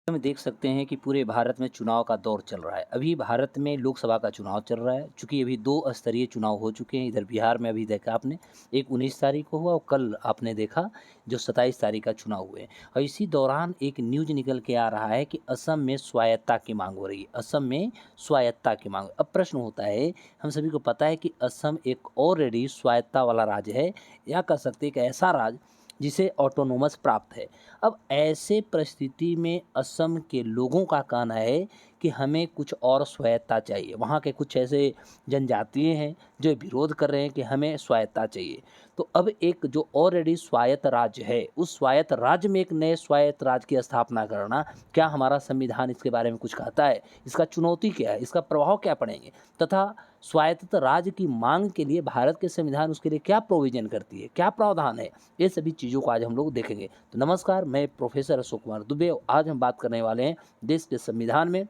हम देख सकते हैं कि पूरे भारत में चुनाव का दौर चल रहा है। अभी भारत में लोकसभा का चुनाव चल रहा है, चूँकि अभी 2 स्तरीय चुनाव हो चुके हैं। इधर बिहार में अभी देखा आपने, एक 19 तारीख को हुआ और कल आपने देखा जो 27 तारीख का चुनाव हुए। और इसी दौरान एक न्यूज़ निकल के आ रहा है कि असम में स्वायत्तता की माँग हो रही है। असम में स्वायत्तता की माँग। अब प्रश्न होता है, हम सभी को पता है कि असम एक ऑलरेडी स्वायत्तता वाला राज्य है, या कह सकते हैं एक ऐसा राज्य जिसे ऑटोनोमस प्राप्त है। अब ऐसे परिस्थिति में असम के लोगों का कहना है कि हमें कुछ और स्वायत्तता चाहिए। वहाँ के कुछ ऐसे जनजातीय हैं जो विरोध कर रहे हैं कि हमें स्वायत्तता चाहिए। तो अब एक जो ऑलरेडी स्वायत्त राज्य है, उस स्वायत्त राज्य में एक नए स्वायत्त राज्य की स्थापना करना, क्या हमारा संविधान इसके बारे में कुछ कहता है? इसका चुनौती क्या है? इसका प्रभाव क्या पड़ेंगे? तथा स्वायत्त राज्य की माँग के लिए भारत के संविधान उसके लिए क्या प्रोविज़न करती है? क्या प्रावधान है? ये सभी चीज़ों को आज हम लोग देखेंगे। तो नमस्कार, मैं प्रोफेसर अशोक कुमार दुबे। आज हम बात करने वाले हैं देश के संविधान में,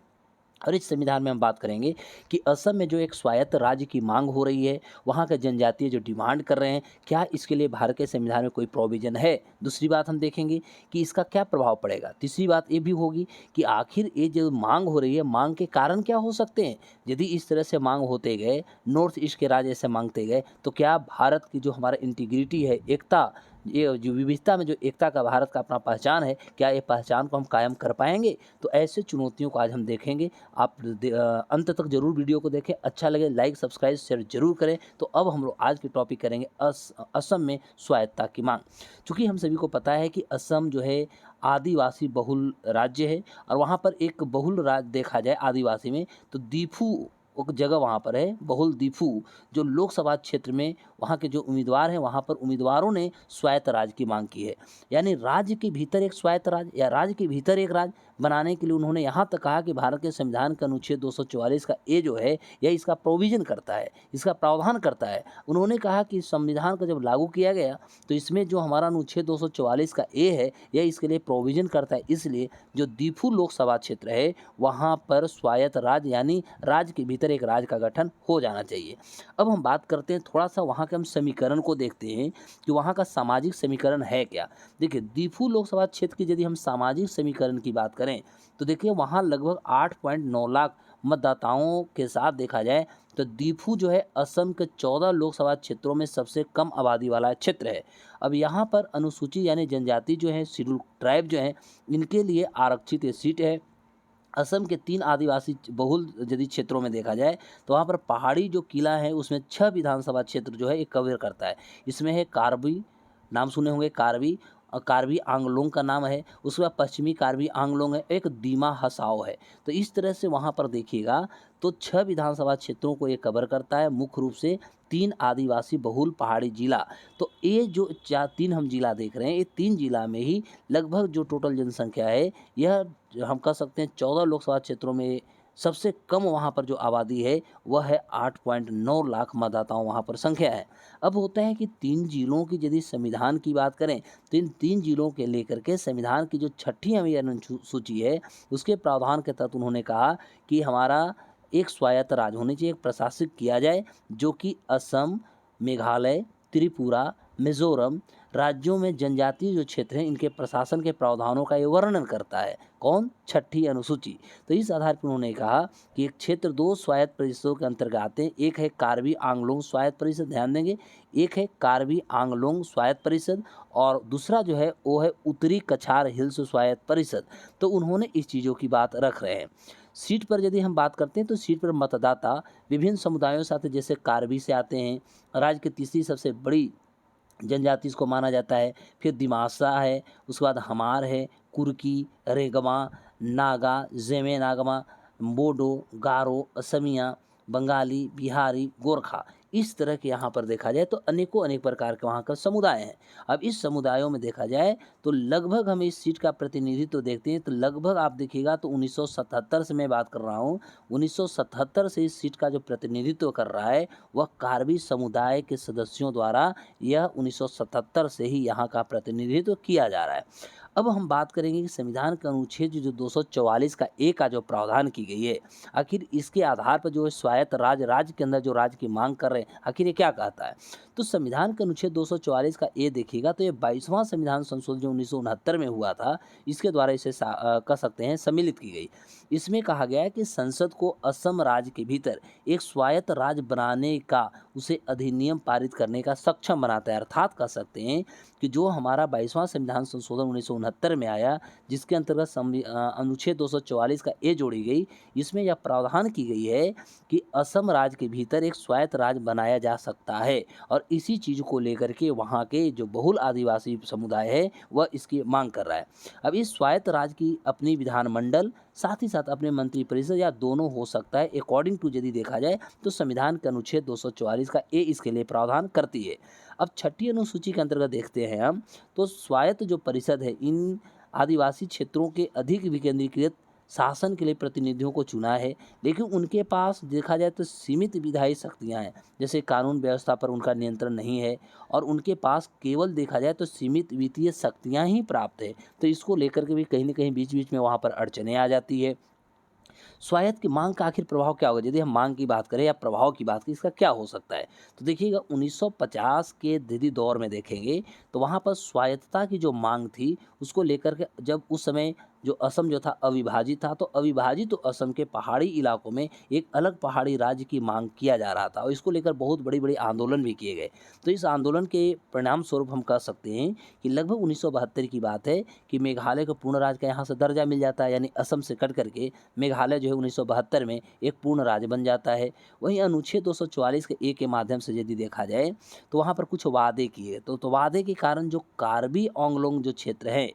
और इस संविधान में हम बात करेंगे कि असम में जो एक स्वायत्त राज्य की मांग हो रही है, वहाँ के जनजातीय जो डिमांड कर रहे हैं, क्या इसके लिए भारत के संविधान में कोई प्रोविज़न है? दूसरी बात हम देखेंगे कि इसका क्या प्रभाव पड़ेगा। तीसरी बात ये भी होगी कि आखिर ये जो मांग हो रही है, मांग के कारण क्या हो सकते हैं? यदि इस तरह से मांग होते गए, नॉर्थ ईस्ट के राज्य ऐसे मांगते गए, तो क्या भारत की जो हमारा इंटीग्रिटी है, एकता, ये जो विविधता में जो एकता का भारत का अपना पहचान है, क्या ये पहचान को हम कायम कर पाएँगे? तो ऐसे चुनौतियों को आज हम देखेंगे। आप अंत तक ज़रूर वीडियो को देखें। अच्छा लगे लाइक, सब्सक्राइब, शेयर ज़रूर करें। तो अब हम लोग आज की टॉपिक करेंगे असम में स्वायत्तता की माँग। चूँकि हम सभी को पता है कि असम जो है आदिवासी बहुल राज्य है, और वहाँ पर एक बहुल राज्य देखा जाए आदिवासी में, तो दीफू एक जगह वहाँ पर है, बहुल दीफू, जो लोकसभा क्षेत्र में वहाँ के जो उम्मीदवार हैं, वहाँ पर उम्मीदवारों ने स्वायत्त राज्य की माँग की है। यानी राज्य के भीतर एक स्वायत्त राज्य, या राज्य के भीतर एक राज्य बनाने के लिए उन्होंने यहाँ तक कहा कि भारत के संविधान का अनुच्छेद 244 का ए जो है, यह इसका प्रोविज़न करता है, इसका प्रावधान करता है। उन्होंने कहा कि संविधान को जब लागू किया गया, तो इसमें जो हमारा अनुच्छेद 244 का ए है, यह इसके लिए प्रोविज़न करता है। इसलिए जो दीफू लोकसभा क्षेत्र है, वहाँ पर स्वायत्त राज्य यानी राज्य के भीतर एक राज्य का गठन हो जाना चाहिए। अब हम बात करते हैं थोड़ा-सा वहाँ के, हम समीकरण को देखते हैं कि वहाँ का सामाजिक समीकरण है क्या? देखिए, दीफू लोकसभा क्षेत्र की यदि हम सामाजिक समीकरण की बात करें, तो देखिए वहाँ लगभग 8.9 लाख मतदाताओं के साथ देखा जाए, तो दीफू जो है असम के 14 लोकसभा क्षेत्रों में सबसे कम आबादी वाला क्षेत्र है। अब यहाँ पर अनुसूची यानी जनजाति जो है, शेड्यूल ट्राइब जो हैं, इनके लिए आरक्षित ये सीट है। असम के 3 आदिवासी बहुल यदि क्षेत्रों में देखा जाए, तो वहाँ पर पहाड़ी जो किला है, उसमें 6 विधानसभा क्षेत्र जो है ये कवर करता है। इसमें है कार्बी, नाम सुने होंगे कार्बी, कार्बी आंगलोंग का नाम है, उसके बाद पश्चिमी कार्बी आंगलोंग है, एक दीमा हसाओ है। तो इस तरह से वहाँ पर देखिएगा तो 6 विधानसभा क्षेत्रों को ये कवर करता है, मुख्य रूप से 3 आदिवासी बहुल पहाड़ी जिला। तो ये जो 3 हम जिला देख रहे हैं, ये 3 जिला में ही लगभग जो टोटल जनसंख्या है, यह हम कह सकते हैं 14 लोकसभा क्षेत्रों में सबसे कम वहाँ पर जो आबादी है, वह है 8.9 लाख मतदाताओं वहाँ पर संख्या है। अब होता है कि 3 जिलों की यदि संविधान की बात करें, तो इन 3 जिलों के लेकर के संविधान की जो 6ठी हमें अनुसूची है, उसके प्रावधान के तहत उन्होंने कहा कि हमारा एक स्वायत्त राज्य होनी चाहिए, एक प्रशासित किया जाए, जो कि असम, मेघालय, त्रिपुरा, मिज़ोरम राज्यों में जनजातीय जो क्षेत्र हैं, इनके प्रशासन के प्रावधानों का ये वर्णन करता है। कौन? 6ठी अनुसूची। तो इस आधार पर उन्होंने कहा कि एक क्षेत्र 2 स्वायत्त परिषदों के अंतर्गत आते हैं। एक है कार्बी आंगलोंग स्वायत्त परिषद, ध्यान देंगे। एक है कार्बी आंगलोंग स्वायत्त परिषद, और दूसरा जो है वो है उत्तरी कछार हिल्स स्वायत्त परिषद। तो उन्होंने इस चीज़ों की बात रख रहे हैं। सीट पर यदि हम बात करते हैं, तो सीट पर मतदाता विभिन्न समुदायों से आते हैं, जैसे कार्बी से आते हैं, राज्य की तीसरी सबसे बड़ी जनजाति इसको माना जाता है। फिर दिमासा है, उसके बाद हमार है, कुर्की, रेगमा, नागा, ज़ेमे नागमा, बोडो, गारो, असमिया, बंगाली, बिहारी, गोरखा। इस तरह के यहाँ पर देखा जाए तो अनेकों अनेक प्रकार के वहाँ का समुदाय हैं। अब इस समुदायों में देखा जाए तो लगभग हम इस सीट का प्रतिनिधित्व देखते हैं, तो लगभग आप देखिएगा तो 1977 से मैं बात कर रहा हूँ, 1977 से इस सीट का जो प्रतिनिधित्व कर रहा है, वह कार्बी समुदाय के सदस्यों द्वारा यह 1977 से ही यहाँ का प्रतिनिधित्व किया जा रहा है। अब हम बात करेंगे कि संविधान का अनुच्छेद जो 244 का ए का जो प्रावधान की गई है, आखिर इसके आधार पर जो है स्वायत्त राज्य के अंदर जो राज्य की मांग कर रहे हैं, आखिर ये क्या कहता है? तो संविधान के अनुच्छेद 244 का ए देखिएगा तो ये 22वां संविधान संशोधन जो 1969 में हुआ था, इसके द्वारा इसे कह सकते हैं सम्मिलित की गई। इसमें कहा गया है कि संसद को असम राज्य के भीतर एक स्वायत्त राज्य बनाने का, उसे अधिनियम पारित करने का सक्षम बनाता है। अर्थात कह सकते हैं कि जो हमारा 22वां संविधान संशोधन 1969 में आया, जिसके अंतर्गत अनुच्छेद 244 का ए जोड़ी गई, इसमें यह प्रावधान की गई है कि असम राज्य के भीतर एक स्वायत्त राज्य बनाया जा सकता है और इसी चीज़ को लेकर के वहाँ के जो बहुल आदिवासी समुदाय है वह इसकी मांग कर रहा है। अब इस स्वायत्त राज्य की अपनी विधानमंडल, साथ ही साथ अपने मंत्रिपरिषद या दोनों हो सकता है, अकॉर्डिंग टू यदि देखा जाए तो संविधान के अनुच्छेद 244 का ए इसके लिए प्रावधान करती है। अब छठी अनुसूची के अंतर्गत देखते हैं हम, तो स्वायत्त जो परिषद है इन आदिवासी क्षेत्रों के अधिक विकेंद्रीकृत शासन के लिए प्रतिनिधियों को चुना है, लेकिन उनके पास देखा जाए तो सीमित विधायी शक्तियां हैं, जैसे कानून व्यवस्था पर उनका नियंत्रण नहीं है और उनके पास केवल देखा जाए तो सीमित वित्तीय शक्तियां ही प्राप्त है। तो इसको लेकर के भी कहीं ना कहीं बीच बीच में वहाँ पर अड़चने आ जाती है। स्वायत्त की मांग का आखिर प्रभाव क्या होगा? यदि हम मांग की बात करें या प्रभाव की बात करें, इसका क्या हो सकता है? तो देखिएगा 1950 के दीदी दौर में देखेंगे तो वहाँ पर स्वायत्तता की जो मांग थी उसको लेकर के, जब उस समय जो असम जो था अविभाजित था, तो अविभाजित तो असम के पहाड़ी इलाकों में एक अलग पहाड़ी राज्य की मांग किया जा रहा था और इसको लेकर बहुत बड़ी बड़ी आंदोलन भी किए गए। तो इस आंदोलन के परिणाम स्वरूप हम कह सकते हैं कि लगभग 1972 की बात है कि मेघालय को पूर्ण राज्य का यहाँ से दर्जा मिल जाता है, यानी असम से कट करके मेघालय जो है 1972 में एक पूर्ण राज्य बन जाता है। वहीं अनुच्छेद 244 के ए के माध्यम से यदि देखा जाए तो वहाँ पर कुछ वादे किए, तो वादे के कारण जो कार्बी आंगलोंग जो क्षेत्र है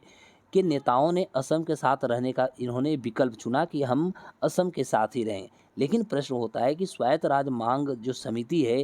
के नेताओं ने असम के साथ रहने का इन्होंने विकल्प चुना कि हम असम के साथ ही रहें। लेकिन प्रश्न होता है कि स्वायत्त राज्य मांग जो समिति है,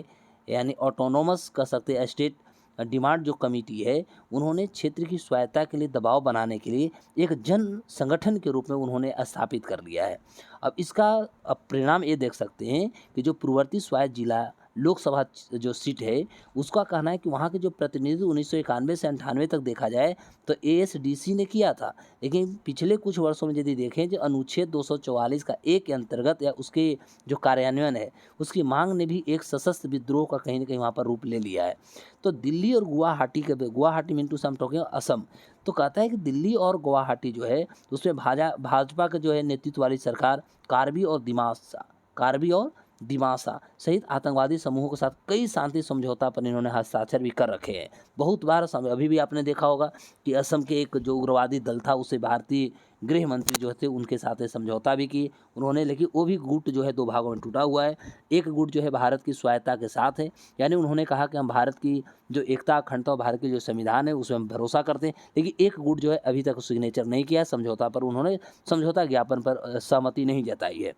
यानी ऑटोनोमस कह सकते हैं स्टेट डिमांड जो कमेटी है, उन्होंने क्षेत्र की स्वायत्तता के लिए दबाव बनाने के लिए एक जन संगठन के रूप में उन्होंने स्थापित कर लिया है। अब इसका परिणाम ये देख सकते हैं कि जो पूर्ववर्ती स्वायत्त जिला लोकसभा जो सीट है, उसका कहना है कि वहाँ के जो प्रतिनिधि 1991 से 98 तक देखा जाए तो एएसडीसी ने किया था, लेकिन पिछले कुछ वर्षों में यदि देखें जो अनुच्छेद 244 का ए के अंतर्गत या उसके जो कार्यान्वयन है, उसकी मांग ने भी एक सशस्त्र विद्रोह का कहीं ना कहीं वहाँ पर रूप ले लिया है। तो दिल्ली और गुवाहाटी मिंटू से हम टॉकिंग असम, तो कहता है कि दिल्ली और गुवाहाटी जो है उसमें भाजपा का जो है नेतृत्व वाली सरकार कार्बी और दिमासा सहित आतंकवादी समूहों के साथ कई शांति समझौता पर इन्होंने हस्ताक्षर भी कर रखे हैं। बहुत बार अभी भी आपने देखा होगा कि असम के एक जो उग्रवादी दल था उसे भारतीय गृह मंत्री जो थे उनके साथ समझौता भी की उन्होंने, लेकिन वो भी गुट जो है दो भागों में टूटा हुआ है। एक गुट जो है भारत की स्वायत्तता के साथ है, यानी उन्होंने कहा कि हम भारत की जो एकता अखंडता और भारत की जो संविधान है उसमें हम भरोसा करते हैं, लेकिन एक गुट जो है अभी तक सिग्नेचर नहीं किया है समझौता पर, उन्होंने समझौता ज्ञापन पर सहमति नहीं जताई है।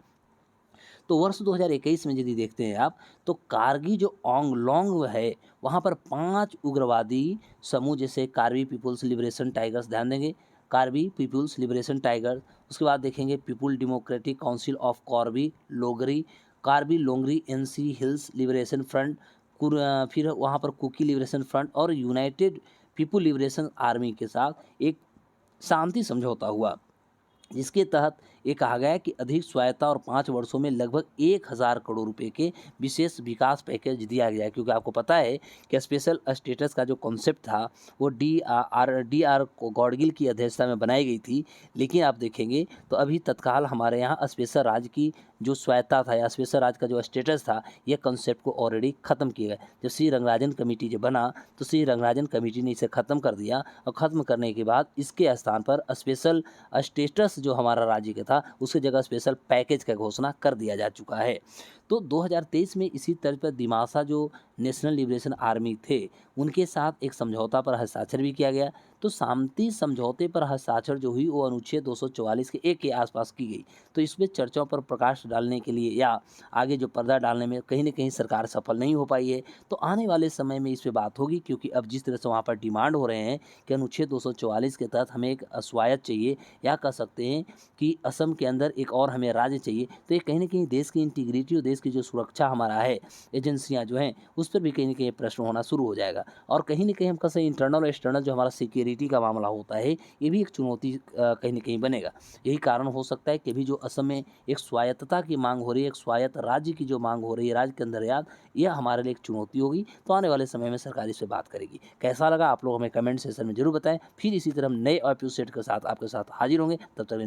तो वर्ष 2021 में यदि देखते हैं आप, तो कारगी जो आंगलोंग है वहाँ पर 5 उग्रवादी समूह, जैसे कार्बी पीपुल्स लिबरेशन टाइगर्स, ध्यान देंगे कार्बी पीपुल्स लिबरेशन टाइगर, उसके बाद देखेंगे people democratic council of Karbi Longri NC hills liberation front, फिर वहाँ पर कुकी लिबरेशन फ्रंट और यूनाइटेड पीपुल लिबरेशन आर्मी के साथ एक शांति समझौता हुआ, जिसके तहत ये कहा गया है कि अधिक स्वायत्तता और 5 वर्षों में लगभग 1000 करोड़ रुपए के विशेष विकास पैकेज दिया गया है। क्योंकि आपको पता है कि स्पेशल स्टेटस का जो कॉन्सेप्ट था वो डी आर गॉडगिल की अध्यक्षता में बनाई गई थी, लेकिन आप देखेंगे तो अभी तत्काल हमारे यहाँ स्पेशल राज्य की जो स्वायत्तता था या स्पेशल राज्य का जो स्टेटस था, ये कॉन्सेप्ट को ऑलरेडी ख़त्म किया गया। जब श्री रंगराजन कमेटी जब बना तो श्री रंगराजन कमेटी ने इसे ख़त्म कर दिया और ख़त्म करने के बाद इसके स्थान पर स्पेशल स्टेटस जो हमारा राज्य का था उसकी जगह स्पेशल पैकेज का घोषणा कर दिया जा चुका है। तो 2023 में इसी तर्ज पर दिमासा जो नेशनल लिबरेशन आर्मी थे उनके साथ एक समझौता पर हस्ताक्षर भी किया गया। तो शांति समझौते पर हस्ताक्षर जो हुई वो अनुच्छेद 244 के एक के आसपास की गई। तो इसमें चर्चाओं पर प्रकाश डालने के लिए या आगे जो पर्दा डालने में कहीं न कहीं सरकार सफल नहीं हो पाई है। तो आने वाले समय में इस पे बात होगी, क्योंकि अब जिस तरह से वहाँ पर डिमांड हो रहे हैं कि अनुच्छेद 244 के तहत हमें एक स्वायत्त चाहिए, या कह सकते हैं कि असम के अंदर एक और हमें राज्य चाहिए, तो ये कहीं न कहीं देश की इंटीग्रिटी और देश की जो सुरक्षा हमारा है, एजेंसियाँ जो हैं उस पर भी कहीं न कहीं प्रश्न होना शुरू हो जाएगा। और कहीं न कहीं हम कह सकते हैं इंटरनल और एक्सटर्नल जो हमारा सिक्योरिटी इंटीग्रिटी का मामला होता है, ये भी एक चुनौती कहीं न कहीं बनेगा। यही कारण हो सकता है कि अभी जो असम में एक स्वायत्तता की माँग हो रही है, एक स्वायत्त राज्य की जो माँग हो रही है, राज्य के अंदर यह हमारे लिए एक चुनौती होगी। तो आने वाले समय में सरकार इस पे बात करेगी। कैसा लगा आप लोग हमें कमेंट सेक्शन में ज़रूर बताएँ। फिर इसी तरह हम नए एपिसोड के साथ आपके साथ हाज़िर होंगे। तब तक के लिए